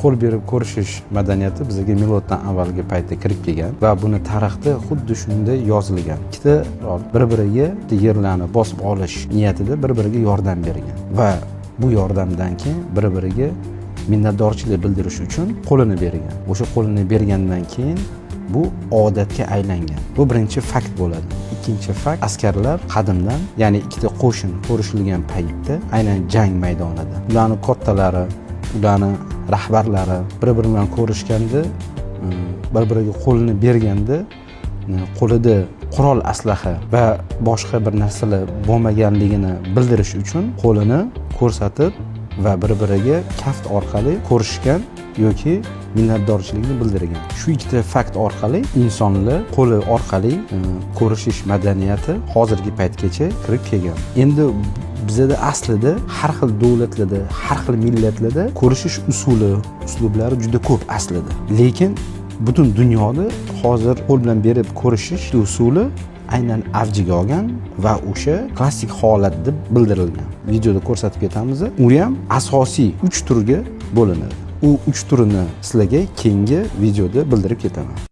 Qo'l berib ko'rishish madaniyati bizga miloddan avvalgi paytda kirib kelgan va buni tarixda xuddi shunday yozilgan. Ikkita bir-biriga yerlarni bosib olish niyatida bir-biriga yordam bergan va bu yordamdan keyin bir-biriga minnatdorchilik bildirish uchun qo'lini bergan. O'sha qo'lini bergandan keyin bu odatga aylangan. Bu birinchi fakt bo'ladi. Ikkinchi fakt, askarlar qadimdan, ya'ni ikkita qo'shin qo'rishilgan paytda, aynan jang maydonida ularning kattalari, ularning rahbarlari bir-biri bilan ko'rishganda, bir-biriga qo'lini berganda, qo'lida qurol aslaha va boshqa bir narsalar bo'lmaganligini bildirish uchun qo'lini ko'rsatib va bir-biriga kaft orqali ko'rishgan yoki minnatdorchilikni bildirgan. Shu ikkita fakt orqali insonlar qo'li orqali ko'rishish madaniyati hozirgi paytgacha kirib kelgan. Endi bizda aslida har xil davlatlarda, har xil millatlarda ko'rishish uslublari juda ko'p aslida. Lekin butun dunyoda hozir qo'l bilan berib ko'rishish usuli aynan avjiga olgan va o'sha klassik holat deb bildirilgan. Videoda ko'rsatib ketamiz. U ham asosiy 3 turga bo'linadi. U 3 turini sizlarga keyingi videoda bildirib ketaman.